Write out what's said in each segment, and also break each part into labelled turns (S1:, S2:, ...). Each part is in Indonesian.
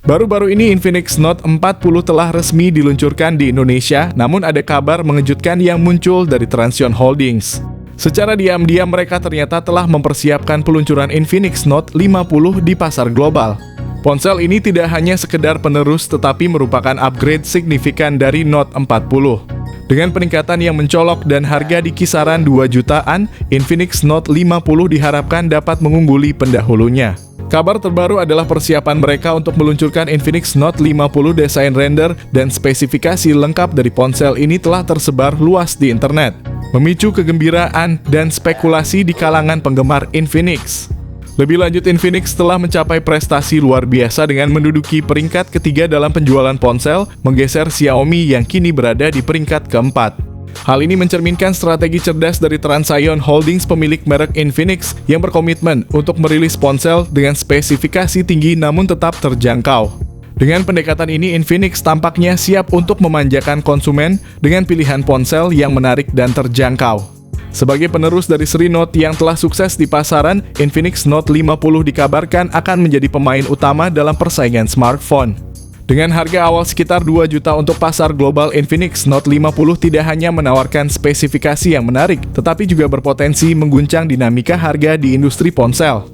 S1: Baru-baru ini Infinix Note 40 telah resmi diluncurkan di Indonesia, namun ada kabar mengejutkan yang muncul dari Transsion Holdings. Secara diam-diam mereka ternyata telah mempersiapkan peluncuran Infinix Note 50 di pasar global. Ponsel ini tidak hanya sekedar penerus tetapi merupakan upgrade signifikan dari Note 40. Dengan peningkatan yang mencolok dan harga di kisaran 2 jutaan, Infinix Note 50 diharapkan dapat mengungguli pendahulunya. Kabar terbaru adalah persiapan mereka untuk meluncurkan Infinix Note 50. Desain render dan spesifikasi lengkap dari ponsel ini telah tersebar luas di internet, memicu kegembiraan dan spekulasi di kalangan penggemar Infinix. Lebih lanjut, Infinix telah mencapai prestasi luar biasa dengan menduduki peringkat ketiga dalam penjualan ponsel, menggeser Xiaomi yang kini berada di peringkat keempat. Hal ini mencerminkan strategi cerdas dari Transsion Holdings, pemilik merek Infinix, yang berkomitmen untuk merilis ponsel dengan spesifikasi tinggi namun tetap terjangkau. Dengan pendekatan ini, Infinix tampaknya siap untuk memanjakan konsumen dengan pilihan ponsel yang menarik dan terjangkau. Sebagai penerus dari seri Note yang telah sukses di pasaran, Infinix Note 50 dikabarkan akan menjadi pemain utama dalam persaingan smartphone. Dengan harga awal sekitar 2 juta untuk pasar global, Infinix Note 50 tidak hanya menawarkan spesifikasi yang menarik, tetapi juga berpotensi mengguncang dinamika harga di industri ponsel.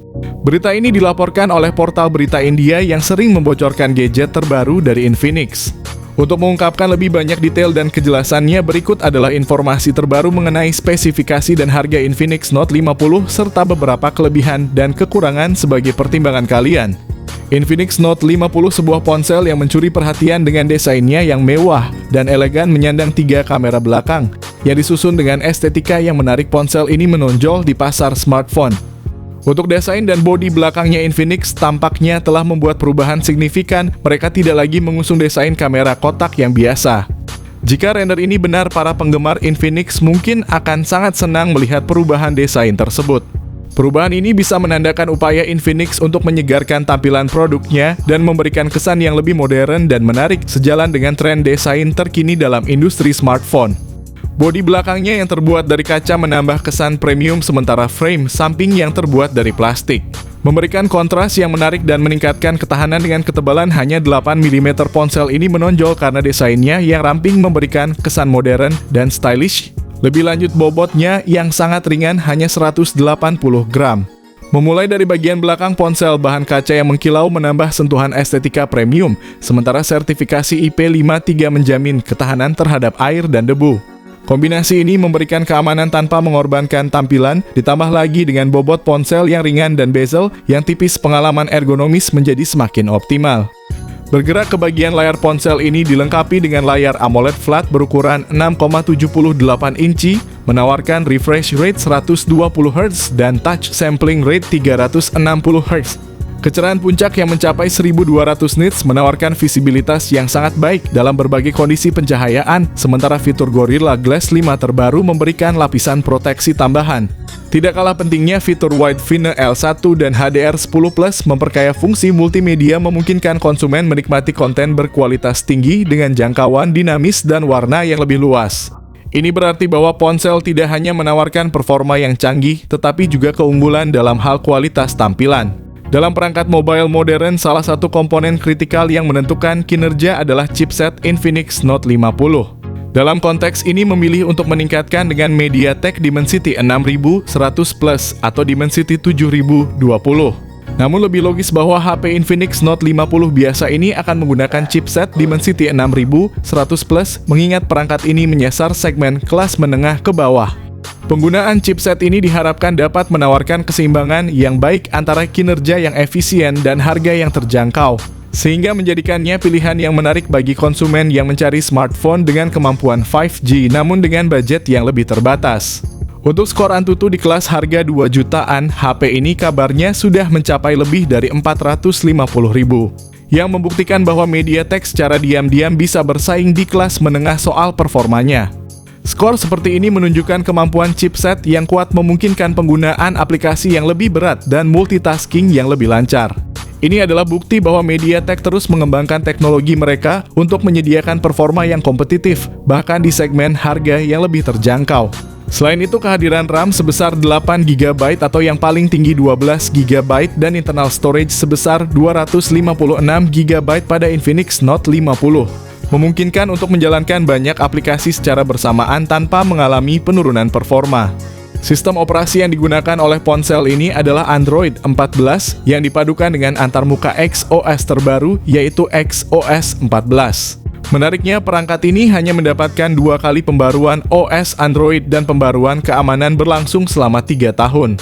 S1: Berita ini dilaporkan oleh portal berita India yang sering membocorkan gadget terbaru dari Infinix. Untuk mengungkapkan lebih banyak detail dan kejelasannya, berikut adalah informasi terbaru mengenai spesifikasi dan harga Infinix Note 50 serta beberapa kelebihan dan kekurangan sebagai pertimbangan kalian. Infinix Note 50 sebuah ponsel yang mencuri perhatian dengan desainnya yang mewah dan elegan, menyandang 3 kamera belakang yang disusun dengan estetika yang menarik. Ponsel ini menonjol di pasar smartphone. Untuk desain dan bodi belakangnya, Infinix tampaknya telah membuat perubahan signifikan. Mereka tidak lagi mengusung desain kamera kotak yang biasa. Jika render ini benar, para penggemar Infinix mungkin akan sangat senang melihat perubahan desain tersebut. Perubahan ini bisa menandakan upaya Infinix untuk menyegarkan tampilan produknya dan memberikan kesan yang lebih modern dan menarik, sejalan dengan tren desain terkini dalam industri smartphone. Bodi belakangnya yang terbuat dari kaca menambah kesan premium, sementara frame samping yang terbuat dari plastik memberikan kontras yang menarik dan meningkatkan ketahanan dengan ketebalan hanya 8 mm. Ponsel ini menonjol karena desainnya yang ramping memberikan kesan modern dan stylish. Lebih lanjut, bobotnya yang sangat ringan, hanya 180 gram. Memulai dari bagian belakang ponsel, bahan kaca yang mengkilau menambah sentuhan estetika premium, sementara sertifikasi IP53 menjamin ketahanan terhadap air dan debu. Kombinasi ini memberikan keamanan tanpa mengorbankan tampilan, ditambah lagi dengan bobot ponsel yang ringan dan bezel yang tipis, pengalaman ergonomis menjadi semakin optimal. Bergerak ke bagian layar, ponsel ini dilengkapi dengan layar AMOLED flat berukuran 6,78 inci, menawarkan refresh rate 120 Hz dan touch sampling rate 360 Hz. Kecerahan puncak yang mencapai 1200 nits menawarkan visibilitas yang sangat baik dalam berbagai kondisi pencahayaan, sementara fitur Gorilla Glass 5 terbaru memberikan lapisan proteksi tambahan. Tidak kalah pentingnya, fitur Wideview L1 dan HDR10 Plus memperkaya fungsi multimedia, memungkinkan konsumen menikmati konten berkualitas tinggi dengan jangkauan dinamis dan warna yang lebih luas. Ini berarti bahwa ponsel tidak hanya menawarkan performa yang canggih, tetapi juga keunggulan dalam hal kualitas tampilan. Dalam perangkat mobile modern, salah satu komponen kritikal yang menentukan kinerja adalah chipset Infinix Note 50. Dalam konteks ini, memilih untuk meningkatkan dengan MediaTek Dimensity 6100 Plus atau Dimensity 7020. Namun lebih logis bahwa HP Infinix Note 50 biasa ini akan menggunakan chipset Dimensity 6100 Plus, mengingat perangkat ini menyasar segmen kelas menengah ke bawah. Penggunaan chipset ini diharapkan dapat menawarkan keseimbangan yang baik antara kinerja yang efisien dan harga yang terjangkau, sehingga menjadikannya pilihan yang menarik bagi konsumen yang mencari smartphone dengan kemampuan 5G namun dengan budget yang lebih terbatas. Untuk skor Antutu di kelas harga 2 jutaan, HP ini kabarnya sudah mencapai lebih dari 450.000, yang membuktikan bahwa MediaTek secara diam-diam bisa bersaing di kelas menengah soal performanya. Skor seperti ini menunjukkan kemampuan chipset yang kuat, memungkinkan penggunaan aplikasi yang lebih berat dan multitasking yang lebih lancar. Ini adalah bukti bahwa MediaTek terus mengembangkan teknologi mereka untuk menyediakan performa yang kompetitif, bahkan di segmen harga yang lebih terjangkau. Selain itu, kehadiran RAM sebesar 8GB atau yang paling tinggi 12GB dan internal storage sebesar 256GB pada Infinix Note 50 memungkinkan untuk menjalankan banyak aplikasi secara bersamaan tanpa mengalami penurunan performa. Sistem operasi yang digunakan oleh ponsel ini adalah Android 14 yang dipadukan dengan antarmuka XOS terbaru yaitu XOS 14. Menariknya, perangkat ini hanya mendapatkan 2 kali pembaruan OS Android dan pembaruan keamanan berlangsung selama 3 tahun.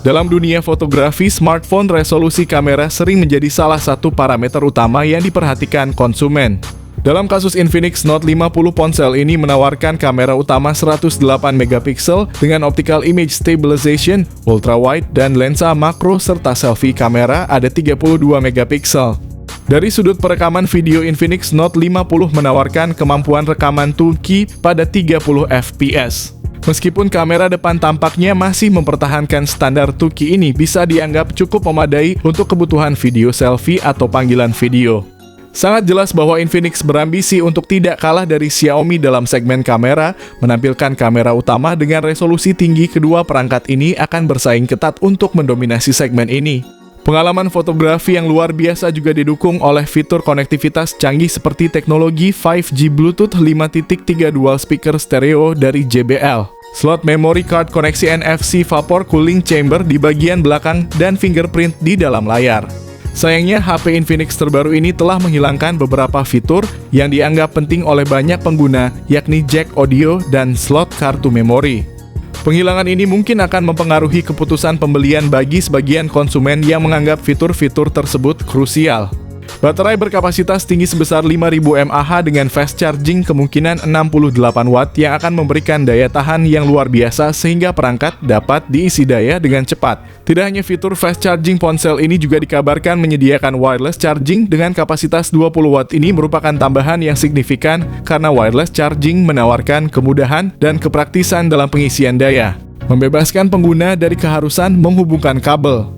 S1: Dalam dunia fotografi, smartphone resolusi kamera sering menjadi salah satu parameter utama yang diperhatikan konsumen. Dalam kasus Infinix Note 50, ponsel ini menawarkan kamera utama 108 MP dengan optical image stabilization, ultrawide, dan lensa makro serta selfie kamera ada 32 MP. Dari sudut perekaman video, Infinix Note 50 menawarkan kemampuan rekaman 2K pada 30 fps. Meskipun kamera depan tampaknya masih mempertahankan standar 2K, ini bisa dianggap cukup memadai untuk kebutuhan video selfie atau panggilan video. Sangat jelas bahwa Infinix berambisi untuk tidak kalah dari Xiaomi dalam segmen kamera. Menampilkan kamera utama dengan resolusi tinggi, kedua perangkat ini akan bersaing ketat untuk mendominasi segmen ini. Pengalaman fotografi yang luar biasa juga didukung oleh fitur konektivitas canggih seperti teknologi 5G Bluetooth 5.3 dual speaker stereo dari JBL, slot memory card, koneksi NFC, vapor cooling chamber di bagian belakang, dan fingerprint di dalam layar. Sayangnya, HP Infinix terbaru ini telah menghilangkan beberapa fitur yang dianggap penting oleh banyak pengguna, yakni jack audio dan slot kartu memori. Penghilangan ini mungkin akan mempengaruhi keputusan pembelian bagi sebagian konsumen yang menganggap fitur-fitur tersebut krusial. Baterai berkapasitas tinggi sebesar 5000 mAh dengan fast charging kemungkinan 68 watt yang akan memberikan daya tahan yang luar biasa sehingga perangkat dapat diisi daya dengan cepat. Tidak hanya fitur fast charging, ponsel ini juga dikabarkan menyediakan wireless charging dengan kapasitas 20 watt. Ini merupakan tambahan yang signifikan karena wireless charging menawarkan kemudahan dan kepraktisan dalam pengisian daya, membebaskan pengguna dari keharusan menghubungkan kabel.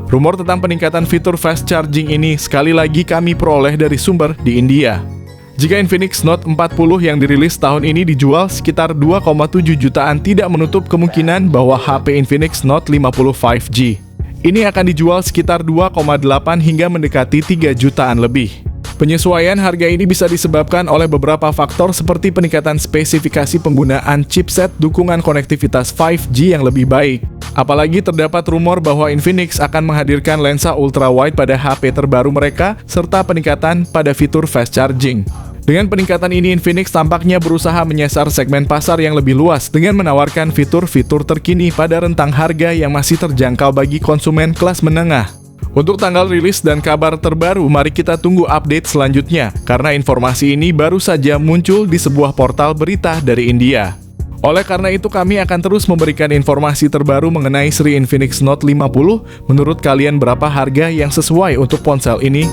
S1: Rumor tentang peningkatan fitur fast charging ini sekali lagi kami peroleh dari sumber di India. Jika Infinix Note 40 yang dirilis tahun ini dijual sekitar 2,7 jutaan, tidak menutup kemungkinan bahwa HP Infinix Note 50 5G ini akan dijual sekitar 2,8 hingga mendekati 3 jutaan lebih. Penyesuaian harga ini bisa disebabkan oleh beberapa faktor seperti peningkatan spesifikasi penggunaan chipset, dukungan konektivitas 5G yang lebih baik. Apalagi terdapat rumor bahwa Infinix akan menghadirkan lensa ultrawide pada HP terbaru mereka, serta peningkatan pada fitur fast charging. Dengan peningkatan ini, Infinix tampaknya berusaha menyasar segmen pasar yang lebih luas dengan menawarkan fitur-fitur terkini pada rentang harga yang masih terjangkau bagi konsumen kelas menengah. Untuk tanggal rilis dan kabar terbaru, mari kita tunggu update selanjutnya, karena informasi ini baru saja muncul di sebuah portal berita dari India. Oleh karena itu, kami akan terus memberikan informasi terbaru mengenai seri Infinix Note 50. Menurut kalian berapa harga yang sesuai untuk ponsel ini?